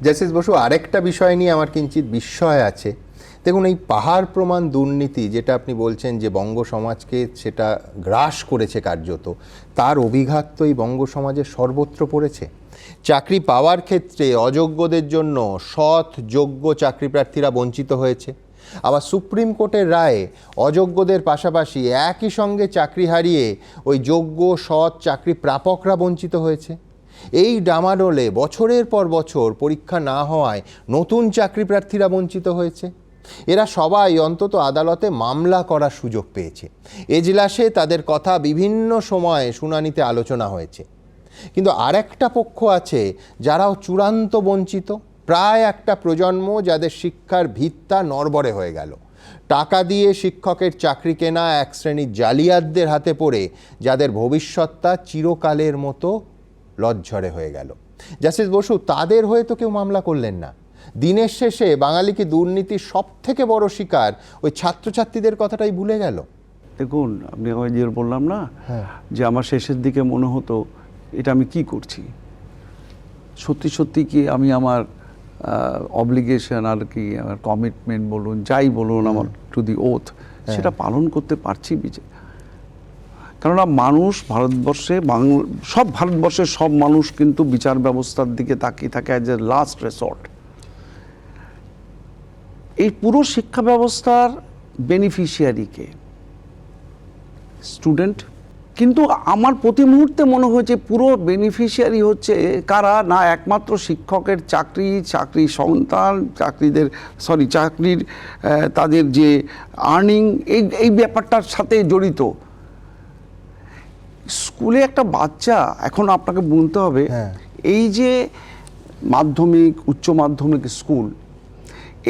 Justice Basu, আরেকটা বিষয় নিয়ে আমার কিঞ্চিত বিস্ময় আছে। দেখুন, এই পাহাড় প্রমাণ দুর্নীতি যেটা আপনি বলছেন যে বঙ্গ সমাজকে সেটা গ্রাস করেছে কার্যত, তার অভিঘাত তো এই বঙ্গ সমাজের সর্বত্র পড়েছে। চাকরি পাওয়ার ক্ষেত্রে অযোগ্যদের জন্য সৎ যোগ্য চাকরি প্রার্থীরা বঞ্চিত হয়েছে। আবার সুপ্রিম কোর্টের রায়ে অযোগ্যদের পাশাপাশি একই সঙ্গে চাকরি হারিয়ে ওই যোগ্য সৎ চাকরি প্রাপকরা বঞ্চিত হয়েছে। এই ডামাডোলে বছরের পর বছর পরীক্ষা না হওয়ায় নতুন চাকরি প্রার্থীরা বঞ্চিত হয়েছে। এরা সবাই অন্তত আদালতে মামলা করার সুযোগ পেয়েছে। এজলাসে তাদের কথা বিভিন্ন সময়ে শুনানিতে আলোচনা হয়েছে। কিন্তু আরেকটা পক্ষ আছে যারাও চূড়ান্ত বঞ্চিত। প্রায় একটা প্রজন্ম যাদের শিক্ষার ভিত্তা নড়বড়ে হয়ে গেল। টাকা দিয়ে শিক্ষকের চাকরি কেনা এক শ্রেণীর জালিয়াতদের হাতে পড়ে যাদের ভবিষ্যৎটা চিরকালের মতো লজ্জরে হয়ে গেল। জাস্টিস বসু, তাদের হয়ে তো কেউ মামলা করলেন না। দিনের শেষে বাঙালি কি দুর্নীতির সব থেকে বড় শিকার ওই ছাত্রছাত্রীদের কথাটাই ভুলে গেল? দেখুন, আপনি যে বললাম না যে আমার শেষের দিকে মনে হতো এটা আমি কি করছি, সত্যি সত্যি কি আমি আমার অব্লিগেশন আর কি আমার কমিটমেন্ট বলুন যাই বলুন আমার টু দি ওথ সেটা পালন করতে পারছি। কেননা মানুষ ভারতবর্ষে সব ভারতবর্ষের সব মানুষ কিন্তু বিচার ব্যবস্থার দিকে তাকিয়ে থাকে অ্যাজ এ লাস্ট রেসর্ট। এই পুরো শিক্ষা ব্যবস্থার বেনিফিশিয়ারিকে স্টুডেন্ট, কিন্তু আমার প্রতি মুহূর্তে মনে হয়েছে পুরো বেনিফিশিয়ারি হচ্ছে কারা না, একমাত্র শিক্ষকের চাকরি সন্তান, চাকরির তাদের যে আর্নিং এই ব্যাপারটার সাথে জড়িত। স্কুলে একটা বাচ্চা, এখন আপনাকে বলতে হবে এই যে মাধ্যমিক উচ্চ মাধ্যমিক স্কুল,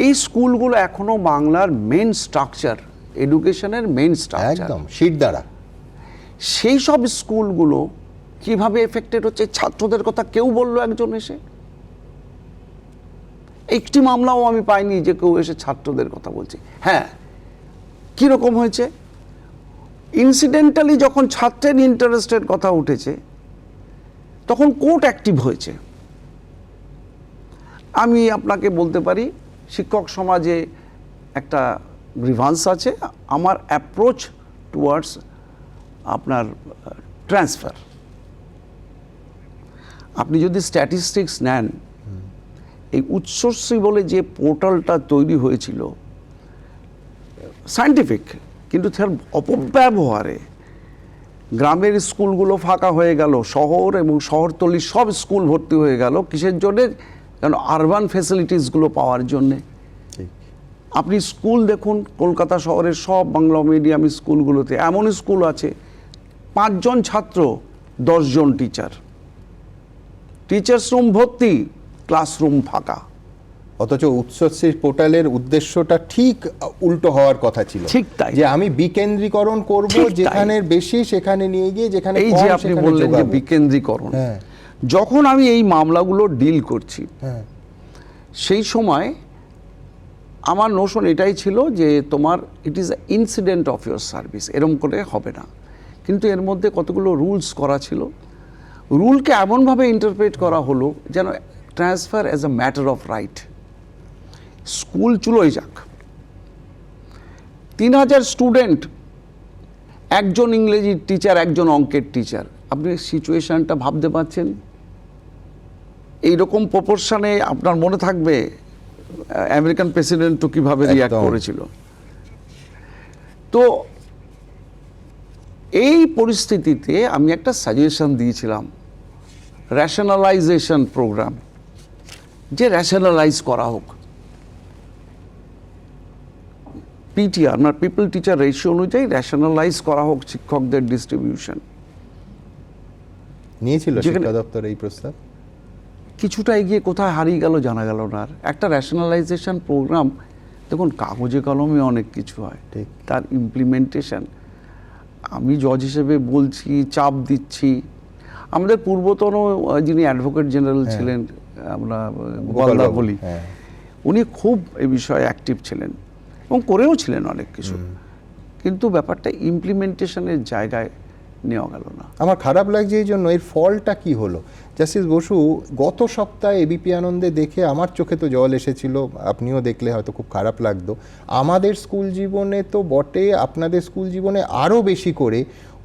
এই স্কুলগুলো এখনো বাংলার মেন স্ট্রাকচার, এডুকেশনের মেন স্ট্রাকচার, একদম শীট দ্বারা। সেই সব স্কুলগুলো কিভাবে এফেক্টেড হচ্ছে ছাত্রদের কথা কেউ বললো একজন এসে? একটি মামলাও আমি পাইনি যে কেউ এসে ছাত্রদের কথা বলছে। হ্যাঁ, কীরকম হয়েছে, ইনসিডেন্টালি যখন ছাত্রের ইন্টারেস্টের কথা উঠেছে তখন কোর্ট অ্যাক্টিভ হয়েছে। আমি আপনাকে বলতে পারি শিক্ষক সমাজে একটা গ্রিভান্স আছে, আমার অ্যাপ্রোচ টুয়ার্ডস আপনার ট্রান্সফার। আপনি যদি স্ট্যাটিস্টিক্স নেন, এই উচ্চশ্রী বলে যে পোর্টালটা তৈরি হয়েছিল সায়েন্টিফিক, কিন্তু তার অপব্যবহারে গ্রামের স্কুলগুলো ফাঁকা হয়ে গেল, শহর এবং শহরতলির সব স্কুল ভর্তি হয়ে গেল। কিসের জন্যে? কারণ আরবান ফ্যাসিলিটিসগুলো পাওয়ার জন্যে। আপনি স্কুল দেখুন, কলকাতা শহরের সব বাংলা মিডিয়াম স্কুলগুলোতে এমন স্কুল আছে 5 জন ছাত্র 10 জন টিচার, টিচার্স রুম ভর্তি, ক্লাসরুম ফাঁকা। অথচ উচ্চশ্রী পোর্টালের উদ্দেশ্যটা ঠিক উল্টো হওয়ার কথা ছিল। ঠিক তাই, যে আমি বিকেন্দ্রীকরণ করব, যেখানে বেশি সেখানে নিয়ে গিয়ে, যেখানে এই যে আপনি বললেন যে বিকেন্দ্রীকরণ, যখন আমি এই মামলাগুলো ডিল করছি সেই সময় আমার নোশন এটাই ছিল যে তোমার it is incident of your service, এরম করে হবে না। কিন্তু এর মধ্যে কতগুলো রুলস করা ছিল, রুলকে এমনভাবে ইন্টারপ্রেট করা হলো যেন transfer as a matter of right. School চুলোয় যাক, 3000 স্টুডেন্ট, একজন ইংরেজির টিচার, একজন অঙ্কের টিচার। আপনি সিচুয়েশনটা ভাবতে পারছেন? এইরকম প্রপোর্শনে আপনার মনে থাকবে আমেরিকান প্রেসিডেন্টও কীভাবে রিঅ্যাক্ট করেছিল। তো এই পরিস্থিতিতে আমি একটা সাজেশন দিয়েছিলাম, রেশনালাইজেশন প্রোগ্রাম, যে রেশনালাইজ করা হোক পিটিআর, মানে পিপল টিচার রেশিও অনুযায়ী রেশনালাইজ করা হোক শিক্ষকদের ডিস্ট্রিবিউশন। নিয়েছিল শিক্ষা দপ্তর এই প্রস্তাব, কিছুটা এগিয়ে কোথায় হারিয়ে গেল জানা গেল না। আর একটা রেশনালাইজেশন প্রোগ্রাম, দেখুন কাগজে কলমে অনেক কিছু হয়, তার ইমপ্লিমেন্টেশন আমি জজ হিসেবে বলছি, চাপ দিচ্ছি। আমাদের পূর্বতন যিনি অ্যাডভোকেট জেনারেল ছিলেন, আমরা গোপালদা বলি, উনি খুব এই বিষয়ে অ্যাক্টিভ ছিলেন এবং করেও ছিলেন অনেক কিছু। কিন্তু ব্যাপারটা ইমপ্লিমেন্টেশনের জায়গায় নেওয়া গেল না। আমার খারাপ লাগছে এই জন্য, এর ফলটা কি হলো? জাস্টিস বসু, গত সপ্তাহে এবিপি আনন্দে দেখে আমার চোখে তো জল এসেছিল, আপনিও দেখলে হয়তো খুব খারাপ লাগতো। আমাদের স্কুল জীবনে তো বটে, আপনাদের স্কুল জীবনে আরও বেশি করে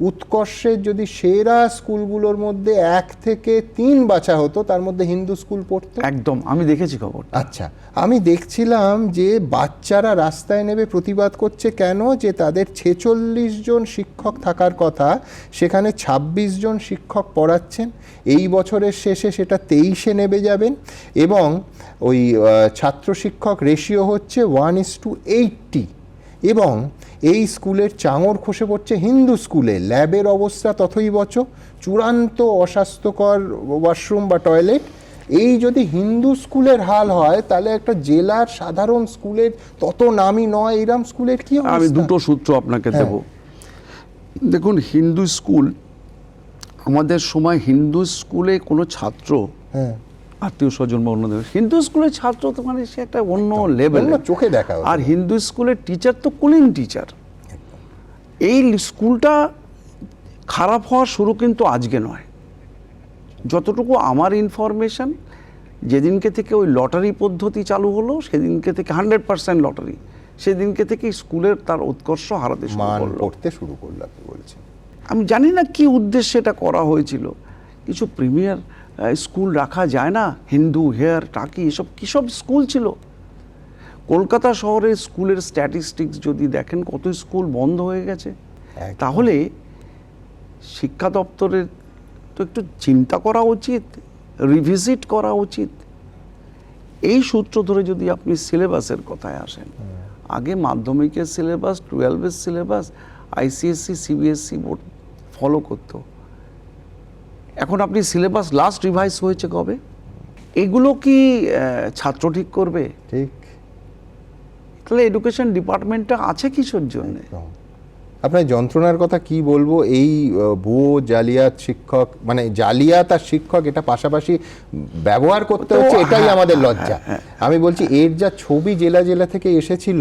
উৎকর্ষের যদি সেরা স্কুলগুলোর মধ্যে 1 থেকে 3 বাছা হতো, তার মধ্যে হিন্দু স্কুল পড়তো। একদম, আমি দেখেছি খবর। আচ্ছা, আমি দেখছিলাম যে বাচ্চারা রাস্তায় নেমে প্রতিবাদ করছে কেন, যে তাদের 46 জন শিক্ষক থাকার কথা, সেখানে 26 জন শিক্ষক পড়াচ্ছেন। এই বছরের শেষে সেটা 23-এ নেমে যাবেন, এবং ওই ছাত্র শিক্ষক রেশিও হচ্ছে 1:80, এবং এই স্কুলের চাঙর খসে পড়ছে হিন্দু স্কুলে। ল্যাবের অবস্থা তথৈবচ, চূড়ান্ত অস্বাস্থ্যকর ওয়াশরুম বা টয়লেট। এই যদি হিন্দু স্কুলের হাল হয়, তাহলে একটা জেলার সাধারণ স্কুলের, তত নামই নয় এরম স্কুলের কি অবস্থা? আমি দুটো সূত্র আপনাকে দেব। দেখুন, হিন্দু স্কুল, আমাদের সময় হিন্দু স্কুলে কোনো ছাত্র, আত্মীয় স্বজন বা অন্যদের, হিন্দু স্কুলের ছাত্র তো মানে সে একটা অন্য লেভেল, চোখে দেখা। আর হিন্দু স্কুলের টিচার তো কুলিং টিচার। এই স্কুলটা খারাপ হওয়ার শুরু কিন্তু আজকে নয়। যতটুকু আমার ইনফরমেশন, যেদিনকে থেকে ওই লটারি পদ্ধতি চালু হলো, সেদিনকে থেকে 100% লটারি, সেদিনকে থেকে স্কুলের তার উৎকর্ষ হারাতে শুরু করলো আপনি বলছেন। আমি জানি না কি উদ্দেশ্যে এটা করা হয়েছিল। কিছু প্রিমিয়ার স্কুল রাখা যায় না, হিন্দু, হেয়ার, টাকি, এসব কী সব স্কুল ছিল। কলকাতা শহরের স্কুলের স্ট্যাটিস্টিক্স যদি দেখেন, কত স্কুল বন্ধ হয়ে গেছে। তাহলে শিক্ষা দপ্তরের তো একটু চিন্তা করা উচিত, রিভিজিট করা উচিত। এই সূত্র ধরে যদি আপনি সিলেবাসের কথায় আসেন, আগে মাধ্যমিকের সিলেবাস, 12-এর syllabus ICSE CBSE board follow করতো। এখন আপনি সিলেবাস লাস্ট রিভাইজ হয়েছে কবে? এগুলো কি ছাত্র ঠিক করবে? ঠিক। তাহলে এডুকেশন ডিপার্টমেন্টটা আছে কিসের জন্য? আপনার যন্ত্রণার কথা কি বলবো, এই ভুয়ো জালিয়াত শিক্ষক, মানে জালিয়াত আর শিক্ষক এটা পাশাপাশি ব্যবহার করতে হচ্ছে, এটাই আমাদের লজ্জা। আমি বলছি, এর যা ছবি জেলা জেলা থেকে এসেছিল,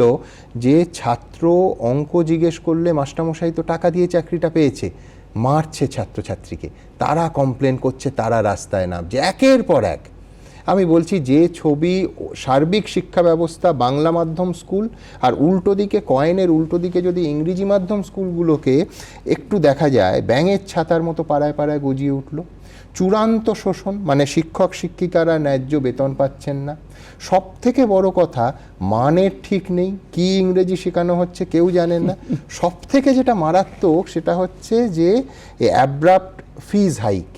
যে ছাত্র অঙ্ক জিজ্ঞেস করলে মাস্টারমশাই তো টাকা দিয়ে চাকরিটা পেয়েছে, মারছে ছাত্রছাত্রীকে, তারা কমপ্লেন করছে, তারা রাস্তায় নামছে একের পর এক। আমি বলছি, যে ছবি সার্বিক শিক্ষা ব্যবস্থা বাংলা মাধ্যম স্কুল, আর উল্টো দিকে, কয়েনের উল্টো দিকে যদি ইংরেজি মাধ্যম স্কুলগুলোকে একটু দেখা যায়, ব্যাঙের ছাতার মতো পাড়ায় পাড়ায় গজিয়ে উঠল। চূড়ান্ত শোষণ, মানে শিক্ষক শিক্ষিকারা ন্যায্য বেতন পাচ্ছেন না। সব থেকে বড় কথা, মানের ঠিক নেই, কি ইংরেজি শেখানো হচ্ছে কেউ জানেন না। সব থেকে যেটা মারাত্মক, সেটা হচ্ছে যে অ্যাব্রাপ্ট ফিজ হাইক,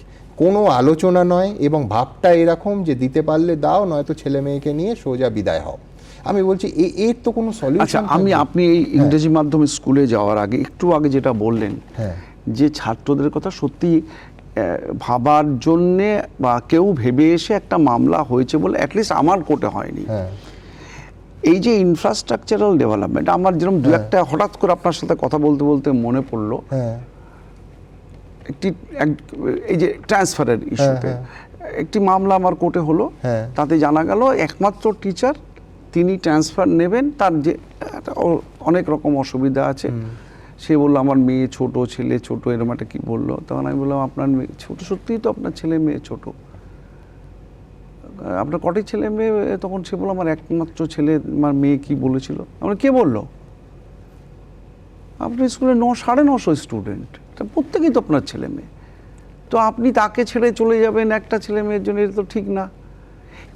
কোনো আলোচনা নয়, এবং ভাবটা এরকম যে দিতে পারলে দাও, নয়তো ছেলে মেয়েকে নিয়ে সোজা বিদায় হও। আমি বলছি এর তো কোনো সলিউশন। আপনি এই ইংরেজি মাধ্যম স্কুলে যাওয়ার আগে, একটু আগে যেটা বললেন, যে ছাত্রদের কথা সত্যি ভাবার জন্যে, বা কেউ ভেবে এসে একটা মামলা হয়েছে বলে অ্যাটলিস্ট আমার কোর্টে হয়নি। এই যে ইনফ্রাস্ট্রাকচারাল ডেভেলপমেন্ট, আমার যেরকম দু একটা হঠাৎ করে আপনার সাথে কথা বলতে বলতে মনে পড়লো, এই যে ট্রান্সফারের ইস্যুতে একটি মামলা আমার কোর্টে হলো। তাতে জানা গেল একমাত্র টিচার, তিনি ট্রান্সফার নেবেন, তার যে অনেক রকম অসুবিধা আছে। সে বললো আমার মেয়ে ছোট, ছেলে ছোট, এরকম একটা কি বললো। তখন আমি বললাম, আপনার মেয়ে ছোট? সত্যিই তো আপনার ছেলে মেয়ে ছোট। আপনার কটি ছেলে মেয়ে? তখন সে বললো, আমার একমাত্র ছেলে। আমার মেয়ে কি বলেছিল? আমরা, কে বললো? আপনার স্কুলে 900-950 স্টুডেন্ট, প্রত্যেকেই তো আপনার ছেলে মেয়ে। তো আপনি তাকে ছেড়ে চলে যাবেন একটা ছেলে মেয়ের জন্য, এটা তো ঠিক না।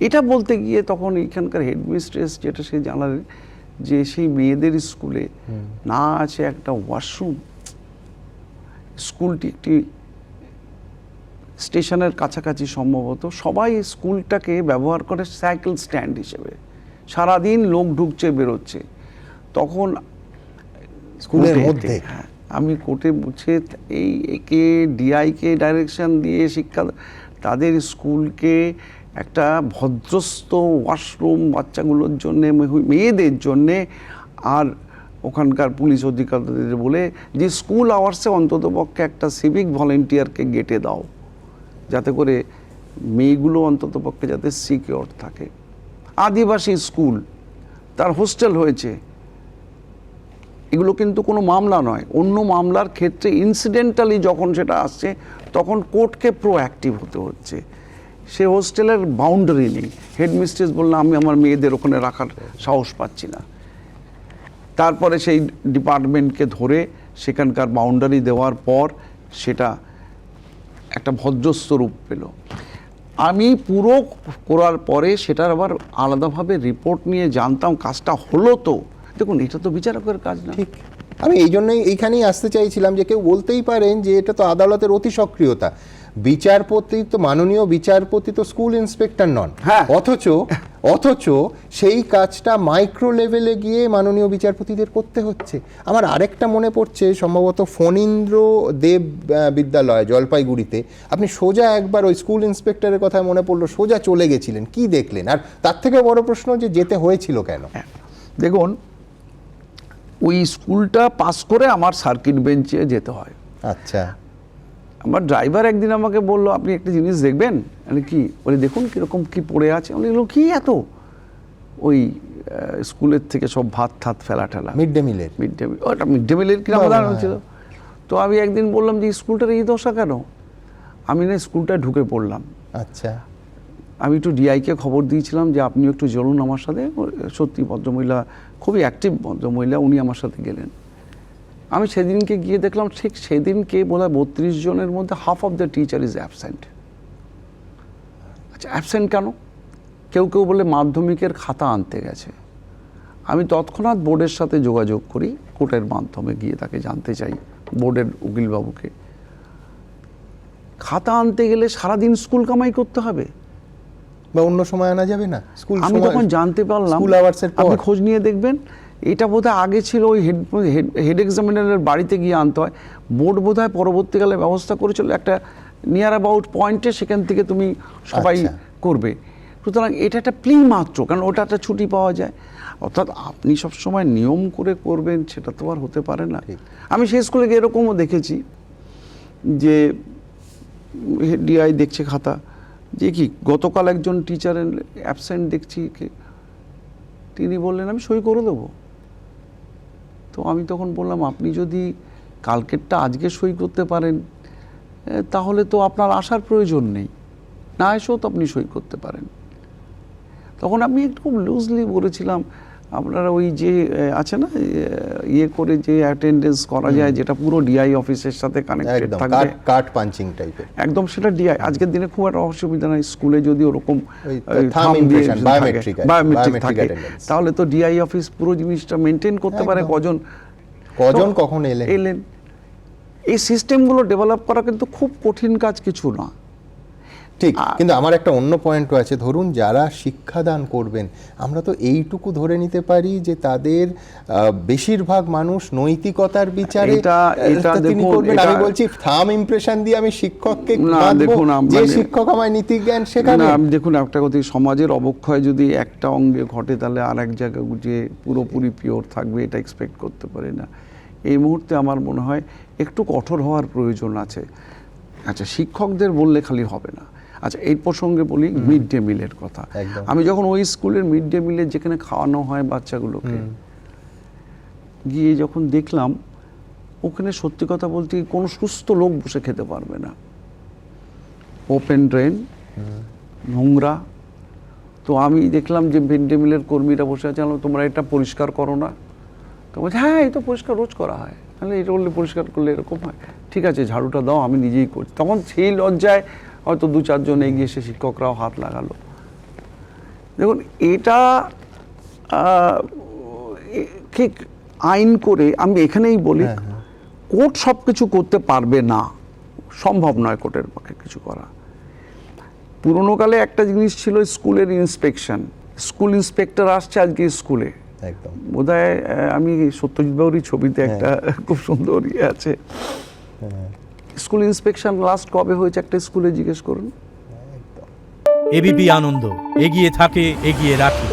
এটা বলতে গিয়ে তখন এখানকার হেডমিস্ট্রেস যেটা সে জানালেন, যে সেই মেয়েদের স্কুলে না আছে একটা ওয়াশরুম। স্কুলটি একটি স্টেশনের কাছাকাছি সম্ভবত। সবাই স্কুলটাকে ব্যবহার করে সাইকেল স্ট্যান্ড হিসেবে, সারাদিন লোক ঢুকছে বেরোচ্ছে। তখন স্কুলের মধ্যে আমি কোর্টে বলছে, এই একে ডিআইকে ডাইরেকশন দিয়ে শিক্ষা, তাদের স্কুলকে একটা ভদ্রস্থ ওয়াশরুম বাচ্চাগুলোর জন্যে, মেয়েদের জন্যে, আর ওখানকার পুলিশ অধিকারীদের বলে যে স্কুল আওয়ার্সে অন্ততপক্ষে একটা সিভিক ভলেন্টিয়ারকে গেটে দাও, যাতে করে মেয়েগুলো অন্ততপক্ষে যাতে সিকিওর থাকে। আদিবাসী স্কুল, তার হোস্টেল হয়েছে, এগুলো কিন্তু কোনো মামলা নয়, অন্য মামলার ক্ষেত্রে ইনসিডেন্টালি যখন সেটা আসছে তখন কোর্টকে প্রোঅ্যাক্টিভ হতে হচ্ছে। সে হোস্টেলের বাউন্ডারি নেই, হেডমিস্ট্রেস বললো আমি আমার মেয়েদের ওখানে রাখার সাহস পাচ্ছি না, তারপরে সেই ডিপার্টমেন্টকে ধরে সেখানকার বাউন্ডারি দেওয়ার পর সেটা একটা ভদ্রস্ত রূপ পেল। আমি পুরো করার পরে সেটার আবার আলাদাভাবে রিপোর্ট নিয়ে জানতাম কাজটা হলো। তো দেখুন, এটা তো বিচারকের কাজ না। ঠিক, আমি এই জন্যই এইখানেই আসতে চাইছিলাম যে কেউ বলতেই পারেন যে এটা তো আদালতের অতি সক্রিয়তা। বিচারপতি তো, মাননীয় বিচারপতি তো স্কুল ইন্সপেক্টর নন, হ্যাঁ। অথচ সেই কাজটা মাইক্রো লেভেলে গিয়ে মাননীয় বিচারপতিদের করতে হচ্ছে। আমার আরেকটা মনে পড়ছে, সম্ভবত ফণীন্দ্র দেব বিদ্যালয় জলপাইগুড়িতে আপনি সোজা একবার ওই স্কুল ইন্সপেক্টরের কথা মনে পড়লো, সোজা চলে গেছিলেন, কি দেখলেন? আর তার থেকে বড় প্রশ্ন যে যেতে হয়েছিল কেন? দেখুন, ওই স্কুলটা পাস করে আমার সার্কিট বেঞ্চে যেতে হয়। আচ্ছা। আমার ড্রাইভার একদিন আমাকে বললো আপনি একটা জিনিস দেখবেন। আমি কি বলি, দেখুন কীরকম কী পড়ে আছে। আমি বললো কী এত? ওই স্কুলের থেকে সব ভাত ঠাত ফেলা ঠেলা, মিড ডে মিল, ওটা মিড ডে মিলের কিরকম উদাহরণ ছিল। তো আমি একদিন বললাম যে স্কুলটার এই দশা কেন? আমি না স্কুলটায় ঢুকে পড়লাম। আচ্ছা। আমি একটু ডিআইকে খবর দিয়েছিলাম যে আপনি একটু চলুন আমার সাথে। সত্যি ভদ্রমহিলা, খুবই অ্যাক্টিভ ভদ্রমহিলা, উনি আমার সাথে গেলেন। আমি সেদিনকে গিয়ে দেখলাম ঠিক সেদিনকে বোধহয় 32 জনের মধ্যে half of the teacher is absent. আচ্ছা, অ্যাবসেন্ট কেন? কেউ কেউ বলে মাধ্যমিকের খাতা আনতে গেছে। আমি তৎক্ষণাৎ বোর্ডের সাথে যোগাযোগ করি, কোর্টের মাধ্যমে গিয়ে তাকে জানতে চাই, বোর্ডের উকিলবাবুকে, খাতা আনতে গেলে সারাদিন স্কুল কামাই করতে হবে বা অন্য সময় আনা যাবে না? স্কুল আমি তখন জানতে পারলাম, আপনি খোঁজ নিয়ে দেখবেন, এটা বোধহয় আগে ছিল ওই হেড এক্সামিনারের বাড়িতে গিয়ে আনতে হয়। বোর্ড বোধহয় পরবর্তীকালে ব্যবস্থা করেছিল একটা নিয়ার অ্যাবাউট পয়েন্টে, সেখান থেকে তুমি সবাই করবে। সুতরাং এটা একটা প্লি মাত্র, কারণ ওটা একটা ছুটি পাওয়া যায়। অর্থাৎ আপনি সবসময় নিয়ম করে করবেন সেটা তো আর হতে পারে না। আমি সেই স্কুলে গিয়ে এরকমও দেখেছি যে ডিআই দেখছে খাতা, যে কি গতকাল একজন টিচারের অ্যাবসেন্ট দেখছি, তিনি বললেন আমি সই করে দেবো। তো আমি তখন বললাম আপনি যদি কালকেরটা আজকে সই করতে পারেন তাহলে তো আপনার আসার প্রয়োজন নেই, না এসেও তো আপনি সই করতে পারেন। তখন আমি একটু খুব লুজলি বলেছিলাম আপনারা ওই যে আছে না ইয়ে করে যে অ্যাটেন্ডেন্স করা যায়, যেটা পুরো ডিআই অফিসের সাথে কানেক্টেড থাকবে, কার্ড পাঞ্চিং টাইপের, একদম সেটা ডিআই। আজকের দিনে খুব একটা অসুবিধা নাই, স্কুলে যদি ওরকম বায়োমেট্রিক থাকে তাহলে তো ডিআই অফিস পুরো জিনিসটা মেনটেন করতে পারে, কজন কখন এলেন। এই সিস্টেমগুলো ডেভেলপ করা কিন্তু খুব কঠিন কাজ কিছু না। ঠিক, কিন্তু আমার একটা অন্য পয়েন্টও আছে। ধরুন যারা শিক্ষাদান করবেন, আমরা তো এইটুকু ধরে নিতে পারি যে তাদের বেশিরভাগ মানুষ নৈতিকতার বিচারে তিনি করবেন। আমি বলছি থাম ইমপ্রেশন দিয়ে আমি শিক্ষককে যে শিক্ষক আমায় নীতিজ্ঞান শেখাবেন। দেখুন একটা কথা, সমাজের অবক্ষয় যদি একটা অঙ্গে ঘটে তাহলে আর এক জায়গায় যে পুরোপুরি পিওর থাকবে এটা এক্সপেক্ট করতে পারি না। এই মুহূর্তে আমার মনে হয় একটু কঠোর হওয়ার প্রয়োজন আছে। আচ্ছা, শিক্ষকদের বললে খালি হবে না। আচ্ছা, এই প্রসঙ্গে বলি মিড ডে মিলের কথা। আমি যখন ওই স্কুলের মিড ডে মিলে যেখানে খাওয়ানো হয় বাচ্চাগুলোকে, গিয়ে যখন দেখলাম ওখানে সত্যি কথা বলতে কোনো সুস্থ লোক বসে খেতে পারবে না, ওপেন ড্রেন, নোংরা। তো আমি দেখলাম যে মিড ডে মিলের কর্মীরা বসে আছে, তোমরা এটা পরিষ্কার করো না? তো বলছে হ্যাঁ এই তো পরিষ্কার রোজ করা হয়। তাহলে এটা বললে পরিষ্কার করলে এরকম হয়, ঠিক আছে ঝাড়ুটা দাও, আমি নিজেই করি। তখন সেই লজ্জায় হয়তো 2-4 জন এগিয়ে এসে শিক্ষকরাও হাত লাগালো। দেখুন এটা ঠিক আইন করে আমি এখানেই বলি, কোর্ট সব কিছু করতে পারবে না, সম্ভব নয় কোর্টের পক্ষে কিছু করা। পুরোনো কালে একটা জিনিস ছিল স্কুলের ইন্সপেকশন, স্কুল ইন্সপেক্টর আসছে আজকে স্কুলে, বোধহয় আমি সত্যজিৎ বাবুরই ছবিতে একটা খুব সুন্দর ইয়ে আছে, স্কুল ইন্সপেকশন লাস্ট কবে হয়েছে একটা স্কুলে জিজ্ঞেস করুন। এবিপি আনন্দ, এগিয়ে থাকে, এগিয়ে রাখে।